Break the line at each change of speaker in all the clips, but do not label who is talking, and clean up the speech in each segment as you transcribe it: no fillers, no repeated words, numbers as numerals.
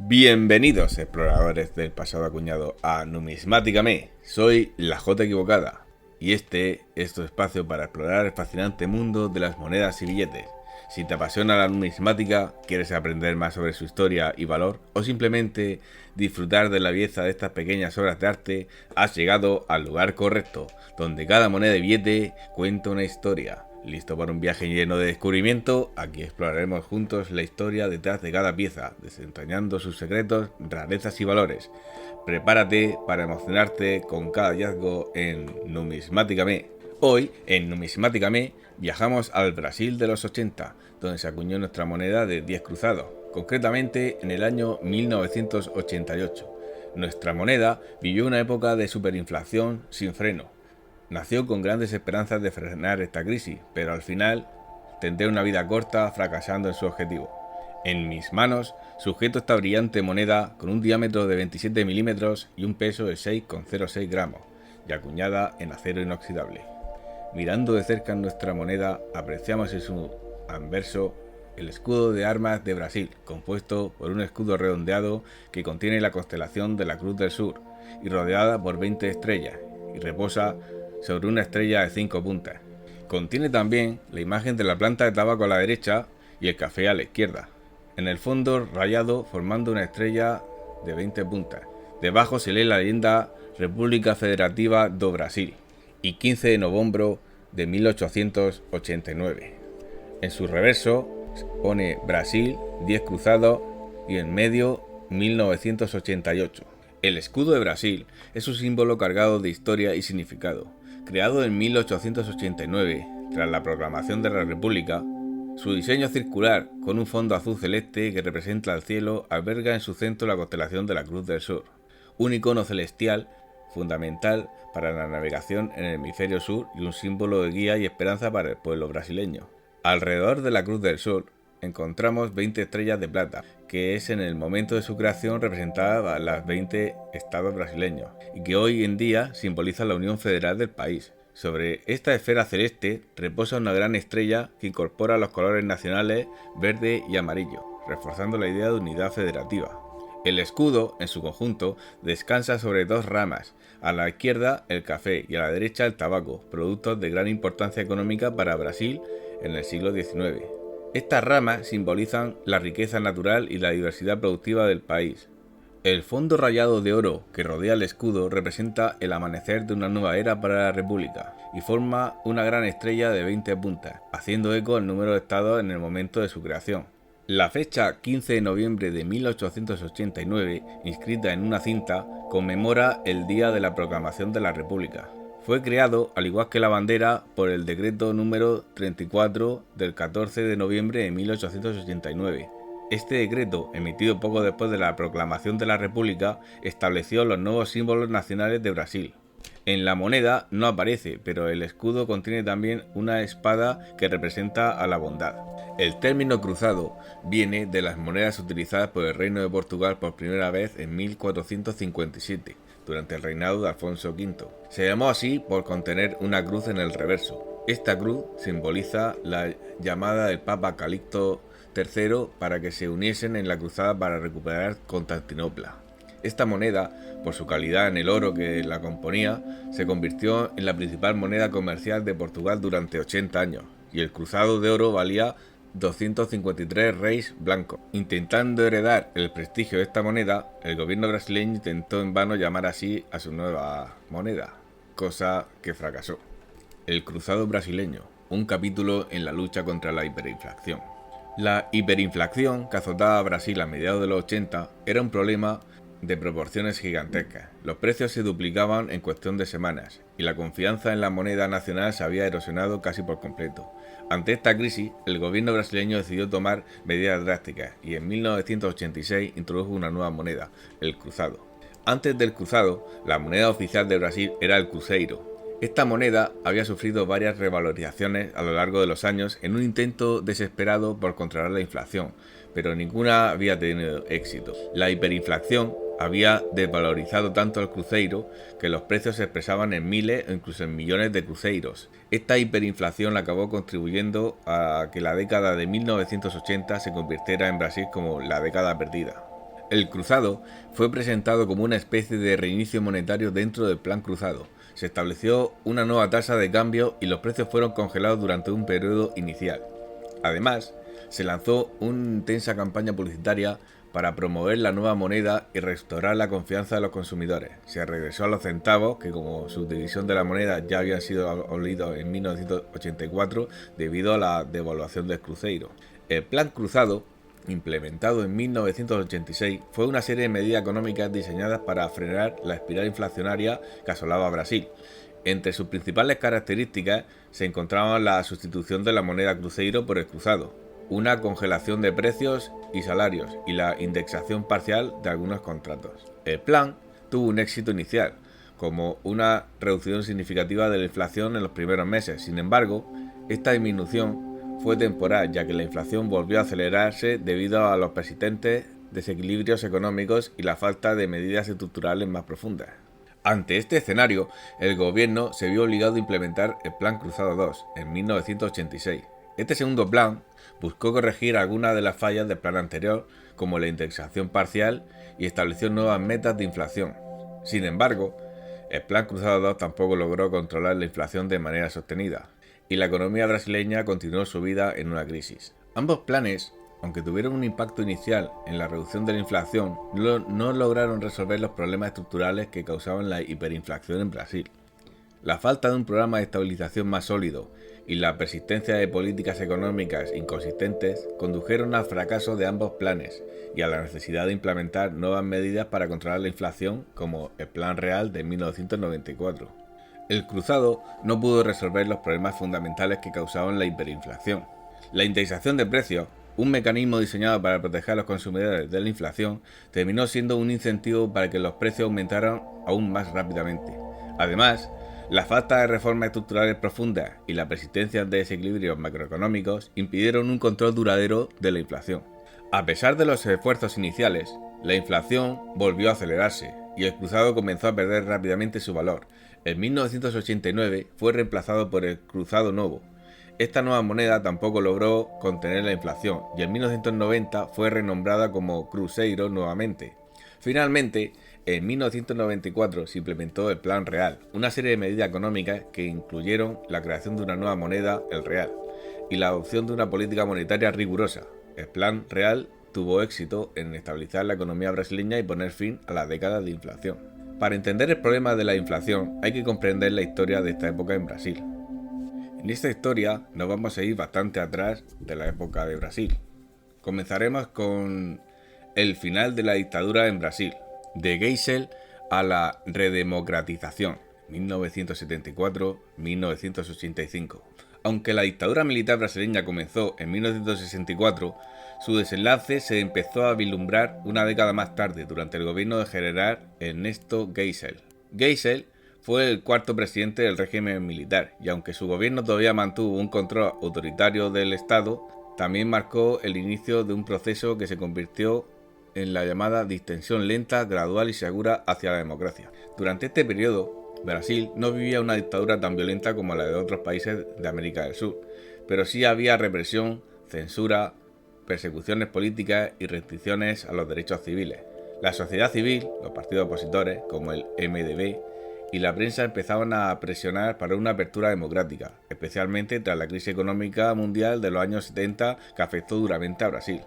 Bienvenidos, exploradores del pasado acuñado, a Numismáticame. Soy la J equivocada y este es tu espacio para explorar el fascinante mundo de las monedas y billetes. Si te apasiona la numismática, quieres aprender más sobre su historia y valor, o simplemente disfrutar de la belleza de estas pequeñas obras de arte, has llegado al lugar correcto, donde cada moneda y billete cuenta una historia. ¿Listo para un viaje lleno de descubrimiento? Aquí exploraremos juntos la historia detrás de cada pieza, desentrañando sus secretos, rarezas y valores. Prepárate para emocionarte con cada hallazgo en Numismáticame. Hoy, en Numismáticame, viajamos al Brasil de los 80, donde se acuñó nuestra moneda de 10 cruzados, concretamente en el año 1988. Nuestra moneda vivió una época de superinflación sin freno. Nació con grandes esperanzas de frenar esta crisis, pero al final tendrá una vida corta fracasando en su objetivo. En mis manos sujeto esta brillante moneda con un diámetro de 27 milímetros y un peso de 6,06 gramos, y acuñada en acero inoxidable. Mirando de cerca nuestra moneda, apreciamos en su anverso el escudo de armas de Brasil, compuesto por un escudo redondeado que contiene la constelación de la Cruz del Sur y rodeada por 20 estrellas, y reposa sobre una estrella de 5 puntas. Contiene también la imagen de la planta de tabaco a la derecha y el café a la izquierda. En el fondo rayado formando una estrella de 20 puntas. Debajo se lee la leyenda República Federativa do Brasil y 15 de noviembre de 1889. En su reverso pone Brasil, 10 cruzados y en medio 1988. El escudo de Brasil es un símbolo cargado de historia y significado. Creado en 1889, tras la proclamación de la República, su diseño circular, con un fondo azul celeste que representa el cielo, alberga en su centro la constelación de la Cruz del Sur, un icono celestial fundamental para la navegación en el hemisferio sur y un símbolo de guía y esperanza para el pueblo brasileño. Alrededor de la Cruz del Sur encontramos 20 estrellas de plata, que es en el momento de su creación representada a las 20 estados brasileños, y que hoy en día simboliza la unión federal del país. Sobre esta esfera celeste reposa una gran estrella que incorpora los colores nacionales verde y amarillo, reforzando la idea de unidad federativa. El escudo, en su conjunto, descansa sobre dos ramas, a la izquierda el café y a la derecha el tabaco, productos de gran importancia económica para Brasil en el siglo XIX. Estas ramas simbolizan la riqueza natural y la diversidad productiva del país. El fondo rayado de oro que rodea el escudo representa el amanecer de una nueva era para la República y forma una gran estrella de 20 puntas, haciendo eco al número de estados en el momento de su creación. La fecha 15 de noviembre de 1889, inscrita en una cinta, conmemora el día de la proclamación de la República. Fue creado, al igual que la bandera, por el decreto número 34 del 14 de noviembre de 1889. Este decreto, emitido poco después de la proclamación de la República, estableció los nuevos símbolos nacionales de Brasil. En la moneda no aparece, pero el escudo contiene también una espada que representa a la bondad. El término cruzado viene de las monedas utilizadas por el Reino de Portugal por primera vez en 1457. Durante el reinado de Alfonso V. Se llamó así por contener una cruz en el reverso. Esta cruz simboliza la llamada del Papa Calixto III para que se uniesen en la cruzada para recuperar Constantinopla. Esta moneda, por su calidad en el oro que la componía, se convirtió en la principal moneda comercial de Portugal durante 80 años, y el cruzado de oro valía 253 reis blancos. Intentando heredar el prestigio de esta moneda, el gobierno brasileño intentó en vano llamar así a su nueva moneda, cosa que fracasó. El cruzado brasileño, un capítulo en la lucha contra la hiperinflación. La hiperinflación que azotaba a Brasil a mediados de los 80 era un problema de proporciones gigantescas. Los precios se duplicaban en cuestión de semanas y la confianza en la moneda nacional se había erosionado casi por completo. Ante esta crisis, el gobierno brasileño decidió tomar medidas drásticas y en 1986 introdujo una nueva moneda, el cruzado. Antes del cruzado, la moneda oficial de Brasil era el cruzeiro. Esta moneda había sufrido varias revalorizaciones a lo largo de los años en un intento desesperado por controlar la inflación, pero ninguna había tenido éxito. La hiperinflación había desvalorizado tanto el cruzeiro que los precios se expresaban en miles o incluso en millones de cruzeiros. Esta hiperinflación acabó contribuyendo a que la década de 1980 se convirtiera en Brasil como la década perdida. El cruzado fue presentado como una especie de reinicio monetario dentro del Plan Cruzado. Se estableció una nueva tasa de cambio y los precios fueron congelados durante un periodo inicial. Además, se lanzó una intensa campaña publicitaria para promover la nueva moneda y restaurar la confianza de los consumidores. Se regresó a los centavos, que como subdivisión de la moneda ya habían sido abolidos en 1984 debido a la devaluación del cruceiro. El Plan Cruzado, implementado en 1986, fue una serie de medidas económicas diseñadas para frenar la espiral inflacionaria que asolaba a Brasil. Entre sus principales características se encontraban la sustitución de la moneda cruceiro por el cruzado, una congelación de precios y salarios y la indexación parcial de algunos contratos. El plan tuvo un éxito inicial, como una reducción significativa de la inflación en los primeros meses. Sin embargo, esta disminución fue temporal, ya que la inflación volvió a acelerarse debido a los persistentes desequilibrios económicos y la falta de medidas estructurales más profundas. Ante este escenario, el gobierno se vio obligado a implementar el Plan Cruzado II en 1986. Este segundo plan buscó corregir algunas de las fallas del plan anterior, como la indexación parcial, y estableció nuevas metas de inflación. Sin embargo, el Plan Cruzado II tampoco logró controlar la inflación de manera sostenida, y la economía brasileña continuó sumida en una crisis. Ambos planes, aunque tuvieron un impacto inicial en la reducción de la inflación, no lograron resolver los problemas estructurales que causaban la hiperinflación en Brasil. La falta de un programa de estabilización más sólido y la persistencia de políticas económicas inconsistentes condujeron al fracaso de ambos planes y a la necesidad de implementar nuevas medidas para controlar la inflación, como el Plan Real de 1994. El cruzado no pudo resolver los problemas fundamentales que causaban la hiperinflación. La indexación de precios, un mecanismo diseñado para proteger a los consumidores de la inflación, terminó siendo un incentivo para que los precios aumentaran aún más rápidamente. Además, la falta de reformas estructurales profundas y la persistencia de desequilibrios macroeconómicos impidieron un control duradero de la inflación. A pesar de los esfuerzos iniciales, la inflación volvió a acelerarse y el cruzado comenzó a perder rápidamente su valor. En 1989 fue reemplazado por el cruzado nuevo. Esta nueva moneda tampoco logró contener la inflación y en 1990 fue renombrada como Cruzeiro nuevamente. Finalmente, en 1994 se implementó el Plan Real, una serie de medidas económicas que incluyeron la creación de una nueva moneda, el real, y la adopción de una política monetaria rigurosa. El Plan Real tuvo éxito en estabilizar la economía brasileña y poner fin a las décadas de inflación. Para entender el problema de la inflación hay que comprender la historia de esta época en Brasil. En esta historia nos vamos a ir bastante atrás de la época de Brasil. Comenzaremos con el final de la dictadura en Brasil, de Geisel a la redemocratización, 1974-1985. Aunque la dictadura militar brasileña comenzó en 1964, su desenlace se empezó a vislumbrar una década más tarde, durante el gobierno del general Ernesto Geisel. Geisel fue el cuarto presidente del régimen militar, y aunque su gobierno todavía mantuvo un control autoritario del Estado, también marcó el inicio de un proceso que se convirtió en la llamada distensión lenta, gradual y segura hacia la democracia. Durante este periodo, Brasil no vivía una dictadura tan violenta como la de otros países de América del Sur, pero sí había represión, censura, persecuciones políticas y restricciones a los derechos civiles. La sociedad civil, los partidos opositores, como el MDB, y la prensa empezaban a presionar para una apertura democrática, especialmente tras la crisis económica mundial de los años 70 que afectó duramente a Brasil.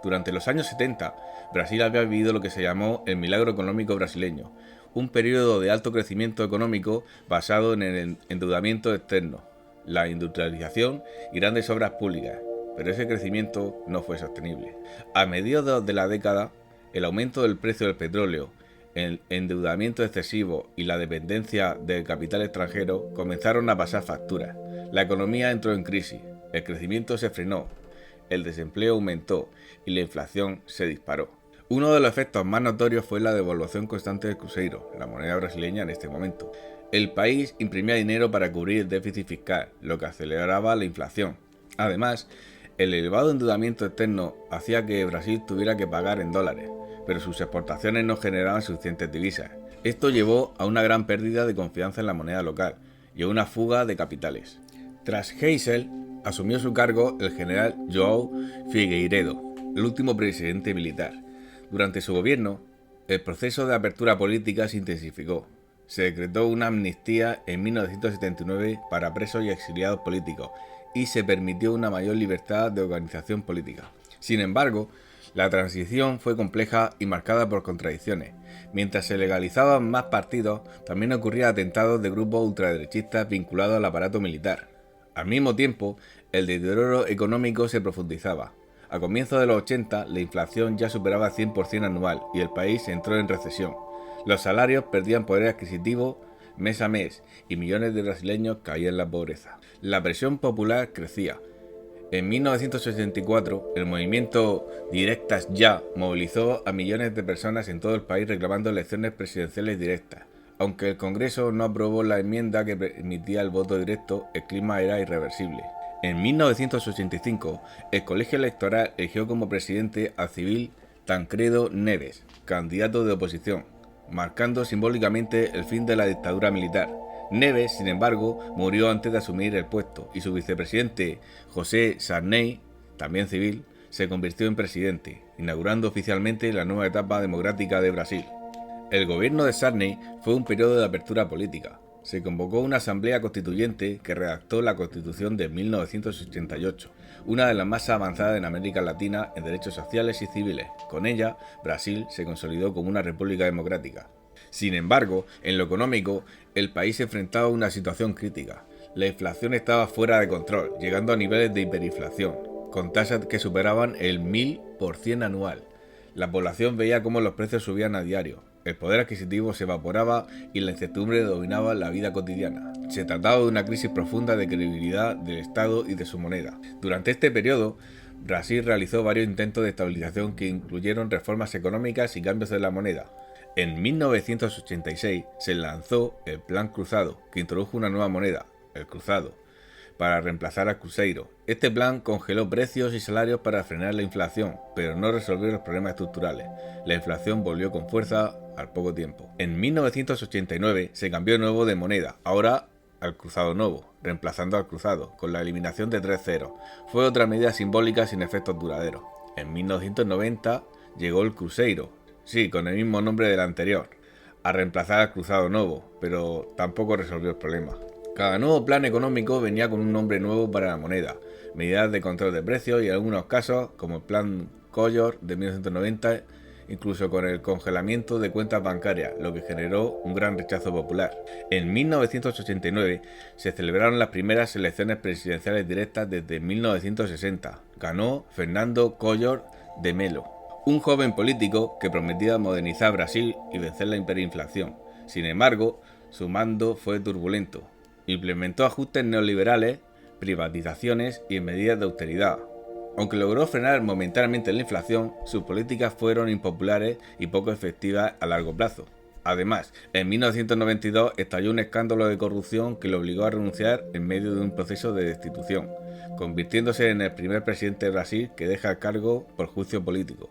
Durante los años 70, Brasil había vivido lo que se llamó el milagro económico brasileño, un periodo de alto crecimiento económico basado en el endeudamiento externo, la industrialización y grandes obras públicas, pero ese crecimiento no fue sostenible. A mediados de la década, el aumento del precio del petróleo, el endeudamiento excesivo y la dependencia del capital extranjero comenzaron a pasar facturas. La economía entró en crisis, el crecimiento se frenó, el desempleo aumentó y la inflación se disparó. Uno de los efectos más notorios fue la devaluación constante del cruzeiro, la moneda brasileña en este momento. El país imprimía dinero para cubrir el déficit fiscal, lo que aceleraba la inflación. Además, el elevado endeudamiento externo hacía que Brasil tuviera que pagar en dólares, pero sus exportaciones no generaban suficientes divisas. Esto llevó a una gran pérdida de confianza en la moneda local y a una fuga de capitales. Tras Geisel, asumió su cargo el general João Figueiredo, el último presidente militar. Durante su gobierno, el proceso de apertura política se intensificó. Se decretó una amnistía en 1979 para presos y exiliados políticos y se permitió una mayor libertad de organización política. Sin embargo, la transición fue compleja y marcada por contradicciones. Mientras se legalizaban más partidos, también ocurrían atentados de grupos ultraderechistas vinculados al aparato militar. Al mismo tiempo, el deterioro económico se profundizaba. A comienzos de los 80, la inflación ya superaba el 100% anual y el país entró en recesión. Los salarios perdían poder adquisitivo mes a mes y millones de brasileños caían en la pobreza. La presión popular crecía. En 1984, el movimiento Directas Ya movilizó a millones de personas en todo el país reclamando elecciones presidenciales directas. Aunque el Congreso no aprobó la enmienda que permitía el voto directo, el clima era irreversible. En 1985, el colegio electoral eligió como presidente al civil Tancredo Neves, candidato de oposición, marcando simbólicamente el fin de la dictadura militar. Neves, sin embargo, murió antes de asumir el puesto y su vicepresidente, José Sarney, también civil, se convirtió en presidente, inaugurando oficialmente la nueva etapa democrática de Brasil. El gobierno de Sarney fue un periodo de apertura política. Se convocó una asamblea constituyente que redactó la Constitución de 1988, una de las más avanzadas en América Latina en derechos sociales y civiles. Con ella, Brasil se consolidó como una república democrática. Sin embargo, en lo económico, el país se enfrentaba a una situación crítica. La inflación estaba fuera de control, llegando a niveles de hiperinflación, con tasas que superaban el 1000% anual. La población veía cómo los precios subían a diario. El poder adquisitivo se evaporaba y la incertidumbre dominaba la vida cotidiana. Se trataba de una crisis profunda de credibilidad del Estado y de su moneda. Durante este periodo, Brasil realizó varios intentos de estabilización que incluyeron reformas económicas y cambios de la moneda. En 1986 se lanzó el Plan Cruzado, que introdujo una nueva moneda, el cruzado, para reemplazar al cruzeiro. Este plan congeló precios y salarios para frenar la inflación, pero no resolvió los problemas estructurales. La inflación volvió con fuerza al poco tiempo. En 1989 se cambió de nuevo de moneda, ahora al cruzado nuevo, reemplazando al cruzado, con la eliminación de 3 ceros. Fue otra medida simbólica sin efectos duraderos. En 1990 llegó el cruzeiro, sí, con el mismo nombre del anterior, a reemplazar al cruzado nuevo, pero tampoco resolvió el problema. Cada nuevo plan económico venía con un nombre nuevo para la moneda, medidas de control de precios y en algunos casos, como el Plan Collor de 1990, incluso con el congelamiento de cuentas bancarias, lo que generó un gran rechazo popular. En 1989 se celebraron las primeras elecciones presidenciales directas desde 1960. Ganó Fernando Collor de Mello, un joven político que prometía modernizar Brasil y vencer la hiperinflación. Sin embargo, su mando fue turbulento. Implementó ajustes neoliberales, privatizaciones y medidas de austeridad. Aunque logró frenar momentáneamente la inflación, sus políticas fueron impopulares y poco efectivas a largo plazo. Además, en 1992 estalló un escándalo de corrupción que lo obligó a renunciar en medio de un proceso de destitución, convirtiéndose en el primer presidente de Brasil que deja el cargo por juicio político.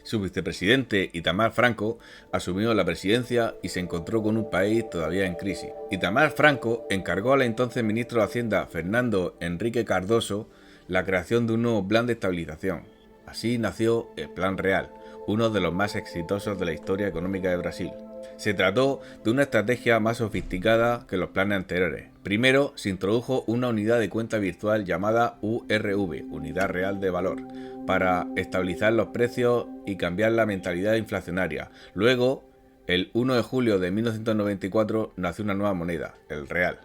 Su vicepresidente, Itamar Franco, asumió la presidencia y se encontró con un país todavía en crisis. Itamar Franco encargó al entonces ministro de Hacienda, Fernando Henrique Cardoso, la creación de un nuevo plan de estabilización. Así nació el Plan Real, uno de los más exitosos de la historia económica de Brasil. Se trató de una estrategia más sofisticada que los planes anteriores. Primero, se introdujo una unidad de cuenta virtual llamada URV, Unidad Real de Valor, para estabilizar los precios y cambiar la mentalidad inflacionaria. Luego, el 1 de julio de 1994, nació una nueva moneda, el real.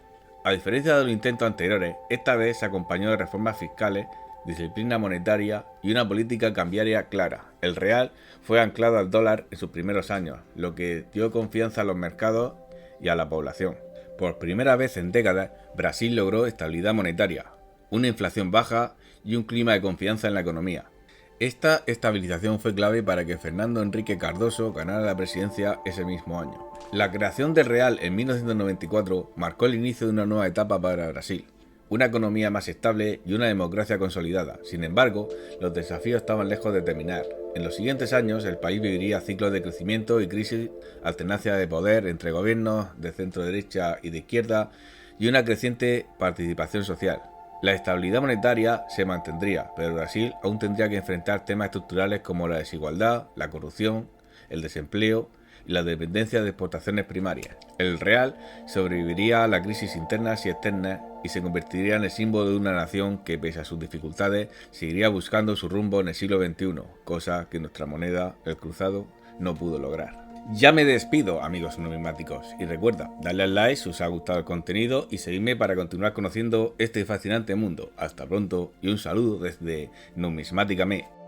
A diferencia de los intentos anteriores, esta vez se acompañó de reformas fiscales, disciplina monetaria y una política cambiaria clara. El real fue anclado al dólar en sus primeros años, lo que dio confianza a los mercados y a la población. Por primera vez en décadas, Brasil logró estabilidad monetaria, una inflación baja y un clima de confianza en la economía. Esta estabilización fue clave para que Fernando Henrique Cardoso ganara la presidencia ese mismo año. La creación del real en 1994 marcó el inicio de una nueva etapa para Brasil, una economía más estable y una democracia consolidada. Sin embargo, los desafíos estaban lejos de terminar. En los siguientes años, el país viviría ciclos de crecimiento y crisis, alternancia de poder entre gobiernos de centro-derecha y de izquierda y una creciente participación social. La estabilidad monetaria se mantendría, pero Brasil aún tendría que enfrentar temas estructurales como la desigualdad, la corrupción, el desempleo y la dependencia de exportaciones primarias. El real sobreviviría a las crisis internas y externas y se convertiría en el símbolo de una nación que, pese a sus dificultades, seguiría buscando su rumbo en el siglo XXI, cosa que nuestra moneda, el cruzado, no pudo lograr. Ya me despido, amigos numismáticos, y recuerda, darle al like si os ha gustado el contenido y seguidme para continuar conociendo este fascinante mundo. Hasta pronto y un saludo desde Numismáticame.